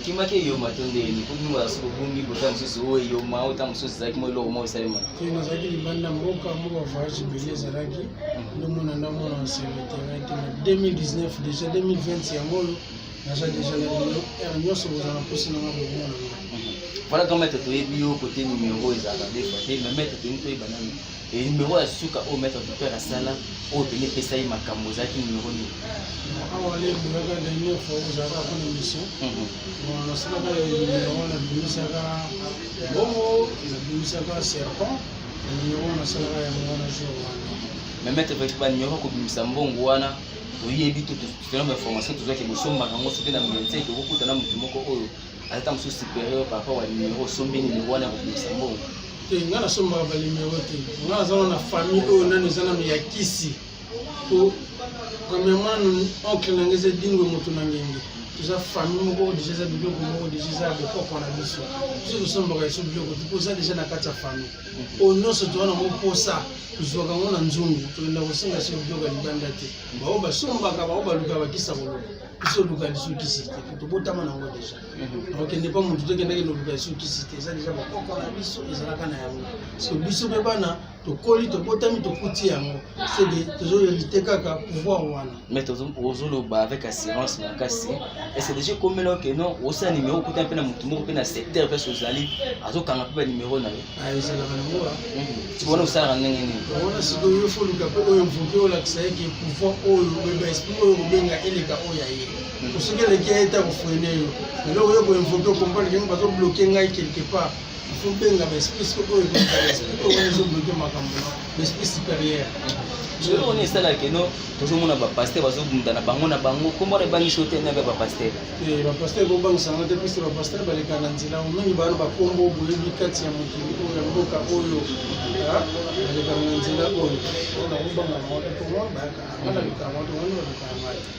okimaki yo matonde ni kundi wa so bungi botam so o yo ma otam so zaki mo lo mo salema tena zaki libanda mboka mo voyage belé zalaki ndomona ndamona secrétaire te 2019 déjà 2020 yango naza déjà na nyonso bozana posi na ngabo mona voilà comment tu es bio côté numéro ezala des fois mais mettre tu nto banani et numéro ya suka o mettre du père sala o pele pesa yi makambo zaki numéro ni awa le bulaga dernière fois ozala ko émission bon na sala ka numéro na bimisaka bongo na bimisaka serpent numéro na sala ya mwana jour wana mais mettre ba numéro ko bimisa mbongo wana toyebi to tufela information tozaki bosomba ngo soki na mbiente ko kuta na mutu moko oyo ata musu supérieur par rapport à numéro sombi numéro wana ko bimisa mbongo te ngana somba ba numéro te ngana zana na famille oyo nani zana mi yakisi ko premièrement oncle nangeze dingwe mutu na ngenge tuza famille moko déjà za biloko moko déjà za bekoko na biso so somba ka so biloko tuposa déjà na kati ya famille o nyonso tuwana moposa tuzwaka ngo na nzungu tolenda kosenga so biloko ya libanda te bao basombaka bao baluka bakisa koloko biso luka liso kisi te tobotama nango déjà okende pa mutu tokendaki noluka liso kisi te eza déjà bakoko na biso ezalaka na yango parce que biso mpe bana tokoli tobotami tokuti yango c'est de tozoyelite kaka pouvoir wana mais tozoloba avec assurance makasi est-ce déjà comme là que non osa numéro kuta mpe na mutu moko mpe na secteur mpe sozali azokanga mpe ba numéro na yo ezalaka nango tibona osalaka ndenge nini wana sikoyo foluka mpe oyo mvuke olakisa ye ke pouvoir oyo baesprit oyo kobenga eleka oyo aye osoki eleki aye ta kofrene yo eloko yo koinvoke okomprendre kengo bazobloke ngai quelque part ifo benga baesprit oyo esprit oyo ezobloke makambo baesprit supérieur soki oni esalaka no tozomona bapaster bazobunda na bango kombona ebangisi te na bapaster bapaster kobangisanga te pese bapaster baleka na nzela mingi bana bakombo boyebi kati ya mokili oyo ya mboka oyo baleka na nzela oyo nakobanga nango te pour moi bayaka nango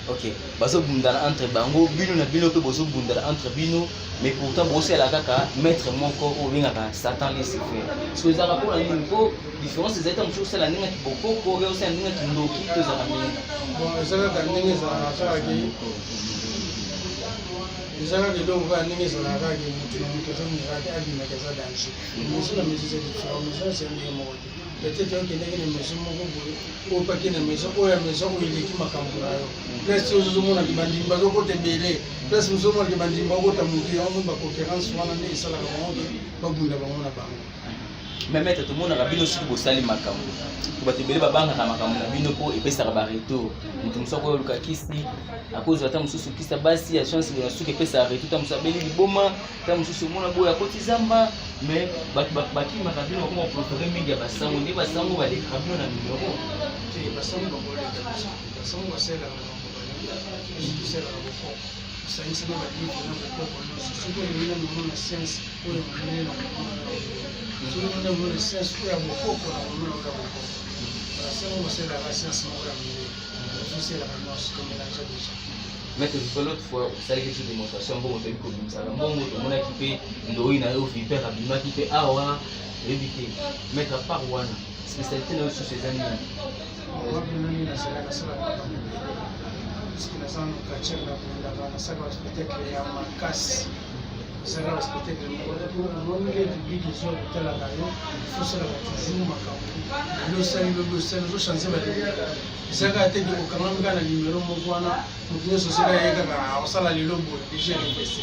ok bazobundana entre bango bino na bino mpe bozobundana entre bino mais pourtant bosala kaka maître moko obengaka satan lucifer so ezalaka mpona nini mpo différence ezali ta mosusu osala ndenge kibokoko oyo osala ndenge kindoki to ezalaka ndenge ezalaka ndenge ezalaka kaka ezalaka eloko kaka ndenge ezalaka kaka motu na motu azomiraka abimaka eza danger maison na maison eza différent maison eza ndenge moko te peut-être okendeki na maison moko boye oyo paki na maison oyo ya maison oyo eleki makambo na yo place ozomonaki bandimba bazokota ebele place mozomonaki bandimba okota motu yango baconcurrence wana nde esalaka bango ke babunda bango na bango mais maître tomonaka bino soki bosali makambo bato ebele babangaka makambo na bino mpo epesaka baretour moto mosusu akoyo oluka kisi akozwa ata mosusu kisa basi ya chance ya soki epesaka retour ta mosusu abeli liboma ta mosusu omona boyo akoti zamba mais bato bakimaka bino bakoma profere mingi ya basango nde basango balekaka bino na numero basango bakoleka basango basalaka basalaka bokoko osangisana balivre na bokoko nyonso soki olingi namona science oyo monene na soki olingi namona science oyo ya bokoko na monene oyo ya bokoko basango basalaka science moko ya monene ozosalaka nyonso komélange déjà maître l'autre fois osali quelque chose de démonstration mbongo toyebi kobimisaka mbongo tomonaki mpe ndoi na yo viper abimaki mpe awa toyebi te maître apart wana spécialité na yo susu eza nini wapinani nasalaka nasalaka parce que naza na katiere na kondaka nasalaka baspectacle ya makasi nasalaka baspectacle mokomonile public ezo kotalaka yo fosalaka toujours makambo losali lolosali ozochange badebeka ezalaka te ke okangami kaka na nimero moko wana motu nyonso osala ye kaka osala lelo boye déjà investi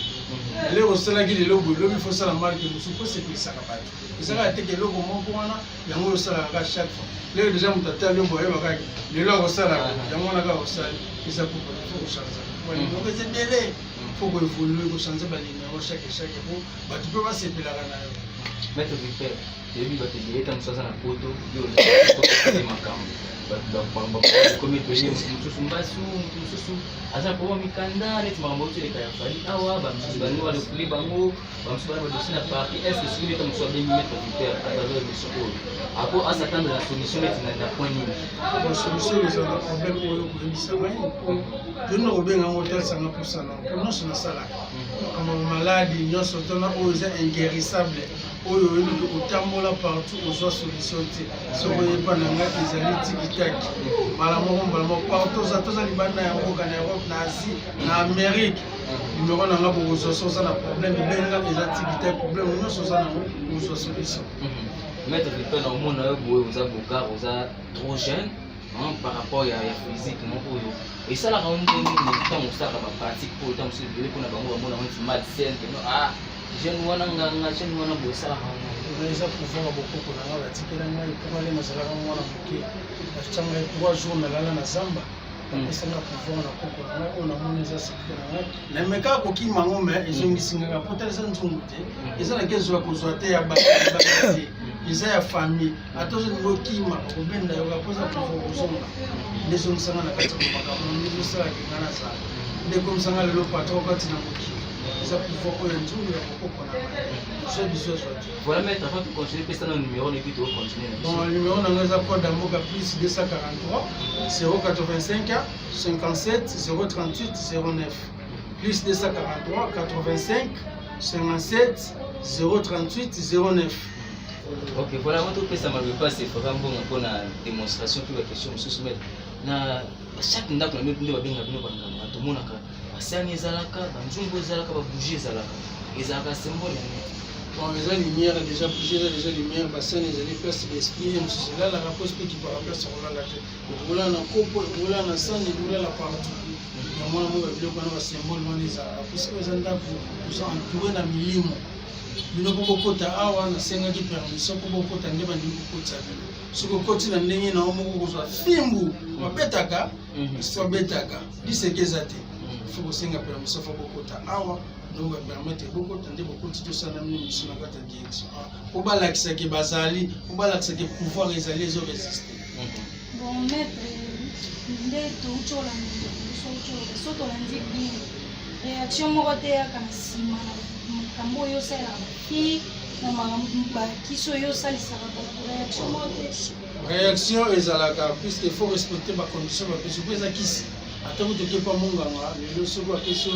eloko osalaki lelo boye lobi fosala marke mosu po sepelisaka bato ezalaka te ke eloko moko wana yango osalaka kaka chaque fois lelo déjà moto atali yo boye ayebakaki lelo akosalaka yango wana kaka osali eza popo fo kochange balimoko eza ebele fo koevolue kochange balimero chaque po bato mpe basepelaka na yo maître viper toyebi bato ebele ta mosusu aza na poto yo makambo komi ebele mosusu mbasu motu mosusu aza koma mikanda neti makambo oteleka ya fali awa bamosusu baningo balekule bango bamosusu bana badosie na parti estce soki neta mosusu abengi maître viper atravers émission oyo apo asatendre na solution neti na point nini basolution eza na problème oyo koyebisa ngai tona kobenga yango otalisanga mposana mpo nyonso nasalaka makambo maladi nyonso tona oyo eza inguérissable oyo oyebi kotambola partout ozwa solution te soki oyeba na ngai ezali tikitaki mbala moko partout toza libanda ya mboka na Europe na Asie na Amérique numéro na nga bokozwa so oza na problème benga eza tikitaki problème nyonso oza nango ozwa solution. Maître Pépin na omona yo boye oza bokar oza trop jeune par rapport ya physique moko oyo esalaka ndenge ntango osalaka bapratique po ntango mosusu ebele mpona bango bamona neti malsaine keno jeune wana nganga jeune wana boye esalaka wana eza pouvoir bokoko na ngai batikela ngai mpokale nazalaka mwana moke batianga 3 jours nalala na zamba bapesanga pouvoir na koko na ngai oyo namoni eza sekre na ngai namekaka kokima ngo me ezongisingaka po talisa nzungu te eza na kezo ya kozwa te ya te eza ya famille ata ozolinga okima okobenda yoka mpoza pouvoir kozonga nde ezongisanga na kati ya makambo ndenge osalaka nga na zala nde komisanga lelo patron kati na mokili eza pouvoir oyo nzungu ya kokoko na ngai ozo biso ozwa te. Voilà, maître, avant de continuer, pesa na numéro et puis tu vas continuer. Bon, le numéro dans les apports d'Amboka plus 243 085 57 038 09 plus 243 85 57 038 09. Ok, voilà, moi tout ça m'a pas c'est vraiment bon na démonstration puis la question monsieur soumettre na chaque ndako na ndio babenga bino ba ngamba to monaka asani ezalaka banzungu ezalaka ba bougie ezalaka ezalaka symbole ya bon, les lumières déjà bougé, les lumières, bassin, les place d'esprit, c'est là la rapport qui par rapport sur la tête. Voilà, on a copo, voilà, on a sang, voilà la partout. Moi, le symbole, moi, les arabes, parce que les gens vous entourés dans le milimo. Nous ne pouvons pas faire awa, na senga qui permission, pour pas faire des bandits pour ça. Ce que côté na ndenge na omo ko so fimbu, ma betaka, so betaka. Dis ce que ça te. Il faut que senga permission, faut pas faire awa. Donc permettre beaucoup de beaucoup de ça dans une mission à la direction. Pour balakisa que bazali, pour balakisa que pouvoir les alliés résister. Bon maître, ndé tout chola soto landi bien. Réaction mo côté ya kana sima makambo yo sala ki na makambo kiso yo sali sala réaction mo côté. Réaction ezalaka puisque faut respecter ma condition parce que ça kisi. Atako toke pa monganga lelo soko apeso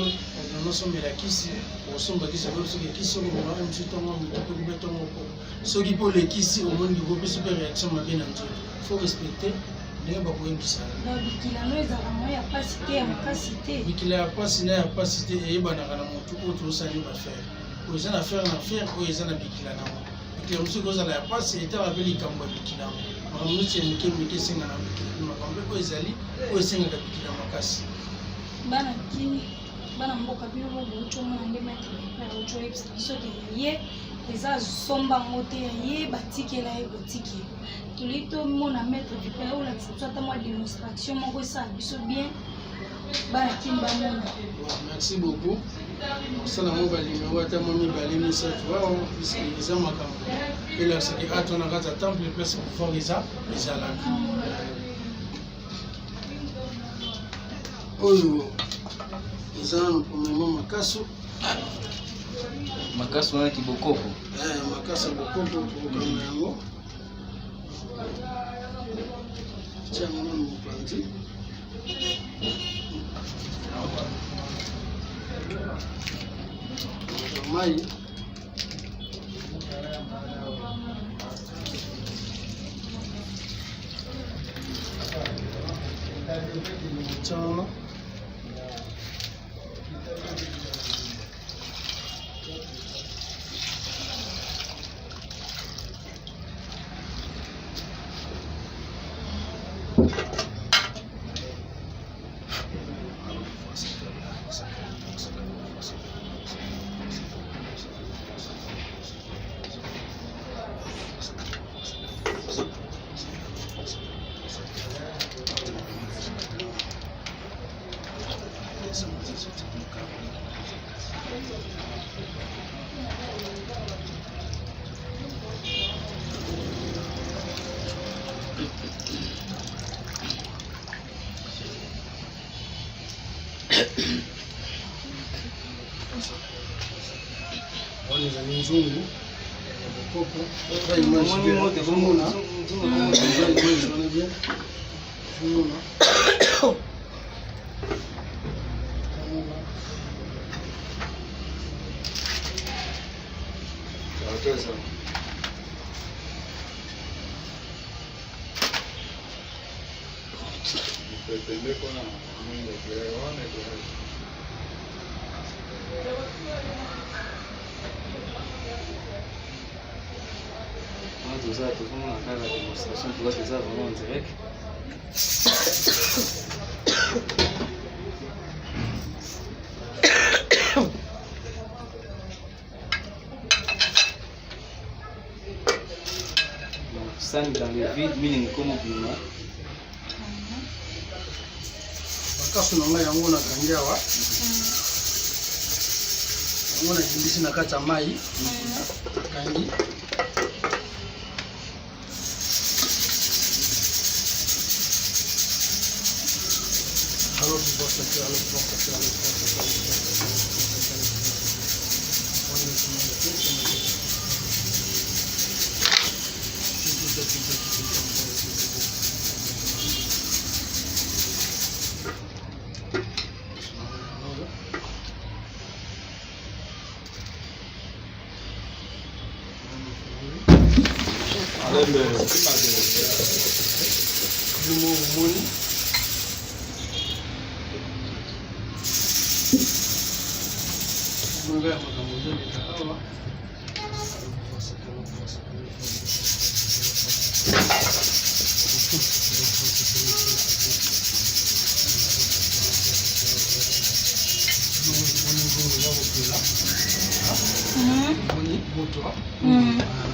na somela kisi osomba kisi soki kisi ko na mchitongo mitoko bibetongo ko soki po le kisi omondi ko pe super réaction mabe na nzoto faut respecter ndenge bakoyebisa na bikilano ezala moya ya pasité ya makasité bikila ya pasi na ya pasité eyebanaka na motu oyo tosali bafere oyo eza na faire na faire oyo eza na bikila nango bikila mosuku ozala ya pasi etala mpe likambo ya bikila makambo nyonso ya mike esenga na bikila makambo mpe oyo ezali oyo esengaka bikila makasi bana kini bana mboka bino bobucho mona nde maître ya ocho ebisa biso ke ye eza somba ngote ye batikela ye botiki tulito mona maître Pépin olakisa biso ata mwa démonstration moko esala biso bien bana kini bamona. Merci beaucoup. Osala mo balimero ata mo mibale misato awa puisque eza makambo elakisaki ata na kati ya temple place pouvoir ezalaka oyo eza na pomemo makaso wana kibokoko makaso bokoko kokanga yango tiango na mopanzi mai tiango Wani za nzungu bokoko ba image mote bomona nzungu bien nzungu Tout ça, tout le monde a fait la démonstration, tu vois, c'est ça vraiment en direct. Ça, dans le vide, mine comme bien. Makasu na ngai yango nakangi awa yango nakimbisi na kati ya mai kangi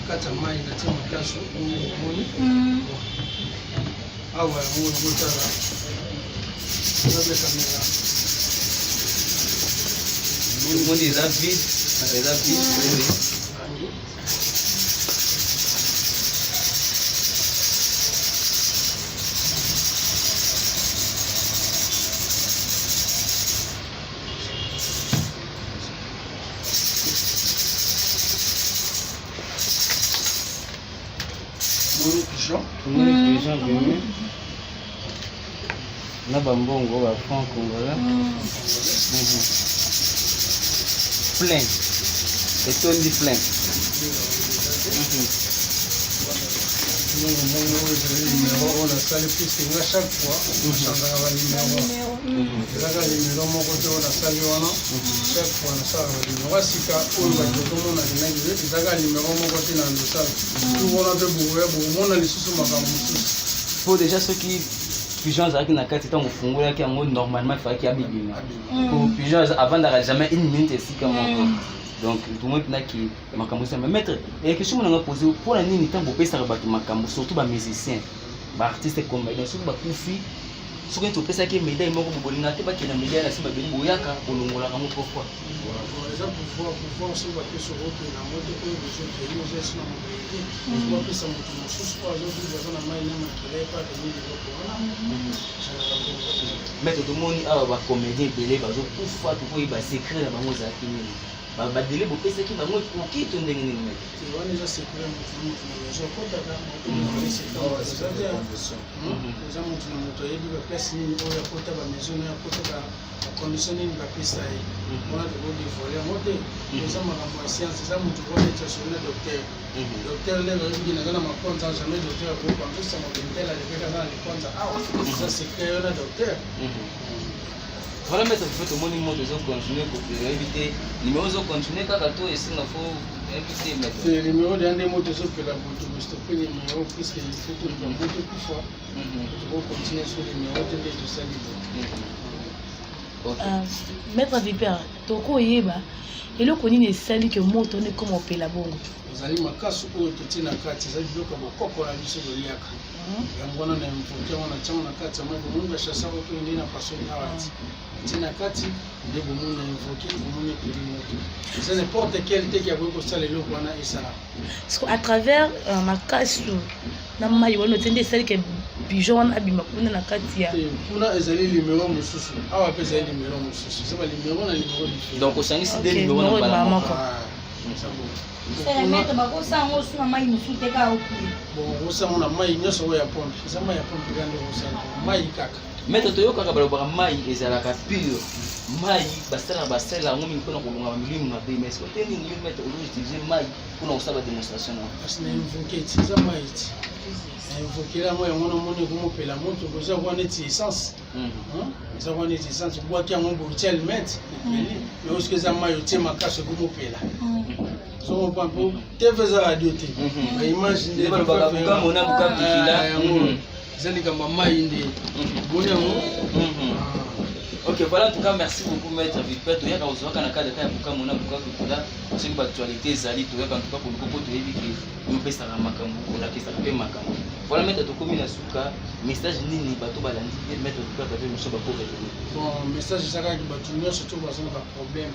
kati ya mai natia makasu moni awa yango ngotala nabe kamera moni eza vide na bambongo ba franc congolais plein etondi plein nasali puisque chaque fois nasangaka banimero ezaka nimero moko te oyo nasali wana chaque fois nasalaka banimero asika oyo bato tomona linaki ezaka nimero moko te na ndosala tubona mpe bokomona lisusu makambo mosusu po déjà soki pigeon azalaki na kati ntango ofungolaki yango normalement efalaki abibima po pigeon avandaka jamais une minute esika moko donc tomoi mpinaki makambo osama maître question monanga pose mpona nini ntango opesaka bato makambo surtout bamusicien baartiste comédien soki bakufi soki neti opesaki médaille moko bobolinga te bakenda médaille na se babeli boyaka bolongolaka ngo pourquoi eza pouvoir soki bapesa okokenda ngo te oyo bozokeli ozasi na mobele te bapesa moto mosusu po azokuza aza na mai na makila epa akeni biloko wana maître tomoni awa bacomédien ebele bazokufa tokoyeba secret na bango ezalaki nini badele bopesaki bango ekoki to ndenge nini maître wana eza secret motu na motu na maison akotaka eza motu na moto ayebi baplace nini oyo akota bamaison oyo akota bacondition nini bapesa ye wana tokodevole yango te eza makambo ya science eza motu koneti asoli na docteur docteur lelo oyebi naza na makonza jamais docteur akopangisa mobentel alekaki aza na likonza awa eza secret yo na docteur voilà maître fait tomoni moto ezocontinue kopela yebi te nimero ezocontinue kaka to esenga fo yebi te maître nimero deya nde moto ezopela moto bostope nimero puisque ifo toliba moto kufa tokocontinue so nimero te nde tosali maître Vipère tokoyeba eloko nini esali ke moto nde koma opela bongo ezali makasi oyo totie na kati eza biloko ya bokoko na biso toliaka yango wana na invoke yango na tiango na kati ya mai bomoni bachasaka to nde na pasoli awa ti atie na kati nde bomoni na invoke bomoni epeli moto eza n'importe quel teki akoki kosala eloko wana esala à travers makasi na mai wana otie nde esali ke pigeon wana abima kuna na kati ya kuna ezali nimero mosusu awa mpe ezali nimero mosusu eza balimero na nimero diferent donc osangisi nde nimero na bala moko maître bakosala yango osu na mai mosusu te kaka okuye bon osango na mai nyonso oyo ya pompe eza mai ya pompe kande kosala mai kaka maître toyokaka balobaka mai ezalaka pure mai basala yango mingi mpona kolonga milimo mabe mais est-ce que te ndenge yo maître ozoutilize mai mpona kosala bademonstration na kasi na invoke ti eza mai ti na invoke la moi yango namoni ekomopela moto koza kwa neti essence eza kwa neti essence obwaki yango botia almete epeli mais oske eza mai otie makasi ekomopela sokompa mpo tv eza radio te baimage nde mona bukabikila yango eza likambo ya mai nde boni yango. Ok, voilà, en tout cas, merci beaucoup, Maître Vipet. Tu y a quand on a cadre quand on a beaucoup là, c'est une actualité zali. Tu y a en tout cas pour le coup, tu évites nous pèse à la macambo, on a qu'est-ce que macambo. Voilà, Maître de commune à Souka, message ni bateau balandi, Maître Vipet avait monsieur Bako retourner. Bon, message ça va qui bateau, nous surtout parce qu'on a un problème.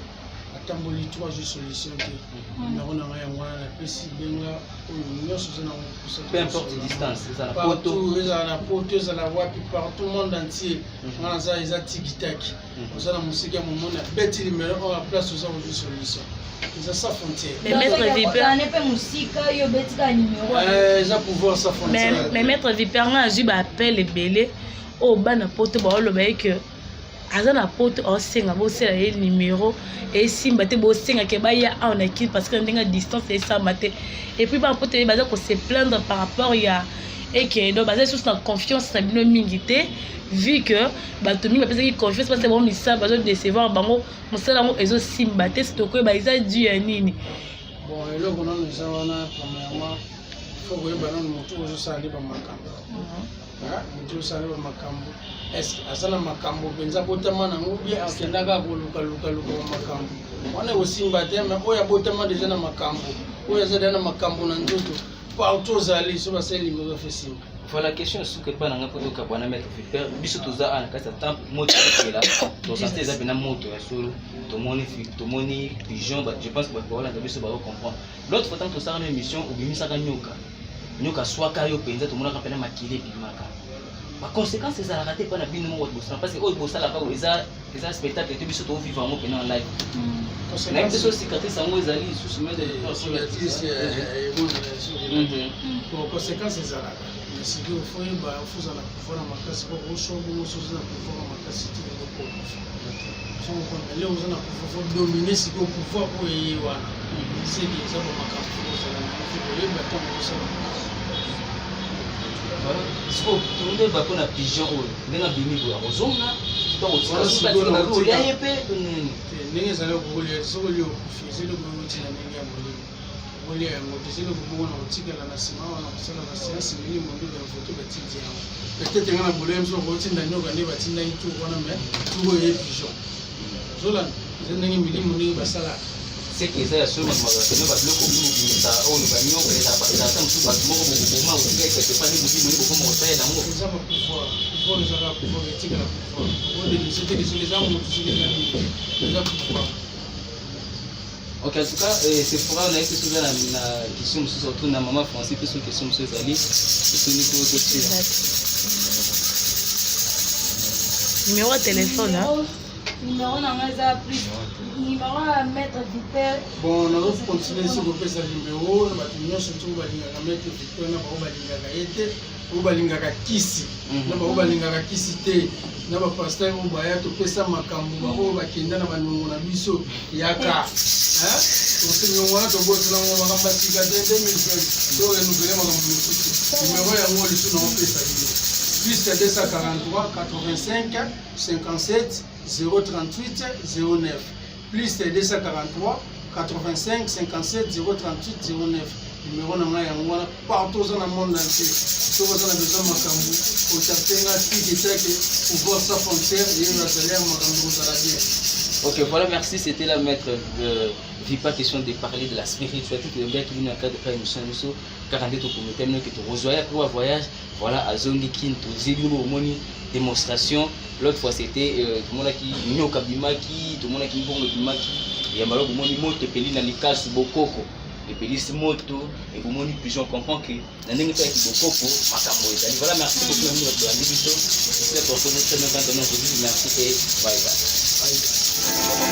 Atamboli 3 jours solution te numéro na ngai ngwana na pesi benga oyo nyonso zana ko peu importe distance ça la photo eza na poto eza la wapi partout monde entier ngana za eza tiki-taki ozana musiki ya momona beti numéro 1 à place oza ko solution eza sa frontière mais maître Vipert ne pe musika yo beti ka numéro eza pouvoir sa frontière mais maître Vipert nga azui ba appel ebele o bana poto ba oloba que aza na poto osenga bosela ye numéro et simba te bosenga ke baya en équipe parce que ndinga distance et ça maté et puis ba poto baza ko se plaindre par rapport ya et que donc baza sous na confiance na bino mingi te vu que bato mingi bapesa ki confiance parce que bon misa bazo décevoir bango mosala ngo ezo simba te c'est ko ba isa dû ya nini bon eloko nano eza wana premièrement faut que banano moto ozo sali ba makambo moto ozo sali ba makambo est-ce que asala makambo penza botama nango bien akendaka koluka makambo wana osimba te mais oyo abotama déjà na makambo oyo aza na makambo na nzoto partout ozali so basali limero fesimba. Voilà, question sous que pas dans un peu de cabana mettre faire biso toza en casa temps moto là donc ça c'est ça moto ya solo to moni pigeon je pense que voilà biso ba comprendre l'autre fois tant que ça une émission ou bimisa ka nyoka swaka yo penza to mona ka pena makile bimaka ma conséquence c'est ça la raté pas na bino mo bossa parce que o bossa la ba eza spectacle te biso to vivre en open en live na biso cicatrice en ezali sous semaine de cicatrice pour conséquence c'est ça là si tu fais bah faut ça la pouvoir na makasi ko so bo so na pouvoir na makasi ti ko so ko le uza na pouvoir dominer si ko pouvoir ko yi wana c'est bien ça pour makasi ko ça na ko le baton ko ça voilà so to nde ba ko na pigeon o ndenga bimi ko ozonga to otsika na ko ya yepe ndenge za ko le so ko le ofisi le ko tina ndenge ya moli oli yango tisile kubona utikela na sima wana kusala na siasa mini mundu ya photo batiti yango peut-être ngana bolem so ko tinda nyoka ne batinda itu wana me tuko ye pigeon zola zenenge milimu ni basala c'est que ça sur ma magasin ba bloko ku ni ta o ni ba nyoka eza ba eza tam su ba moko bo ma o tinga ke pa ni mudimu ni bo mo sai na mo eza ba pouvoir eza ka pouvoir etikela pouvoir o de c'était que les gens ont tous les eza pouvoir. Ok, en tout cas, c'est pour ça qu'on a été souvent la question, surtout dans maman française, puis sur la question de Zali, c'est une chose numéro de téléphone, hein? Numéro n'a plus. Numéro à mettre Vipert. Bon, on va continuer sur le pèse numéro, on va tenir surtout à mettre Vipert, on va aller obalingaka kisi na obalingaka kisi te na ba pasteur obaya to pesa makambo ba o bakenda na banungu na biso yaka on wana to boto na makamba tika 2020 to renouveler makambo mususu numéro ya ngoli suna opesa bino plus 243 85 57 038 09 plus 243 85 57 038 09 numéro na ngai yango wana partout dans le monde entier so ko sana besoin makambo contactenga tiki-taki pouvoir sa frontière et na salaire makambo ça bien. Ok, voilà, merci, c'était la maître Vipa, question de parler de la spiritualité que le gars qui vient dans le cadre de la émission nous 42 pour le thème que tu rejoins pour un voyage voilà à Zongi Kin to Zébi au moni démonstration. L'autre fois c'était tout le monde qui nyoka bimaki tout le monde qui bongo bimaki ya malo moni moto peli na likasu bokoko et pelisi moto et bomoni pigeon comprend que na ndenge pe ki bokoko makambo ezali. Voilà, merci beaucoup à notre ami Bito c'est la personne qui nous a donné aujourd'hui. Merci et bye bye.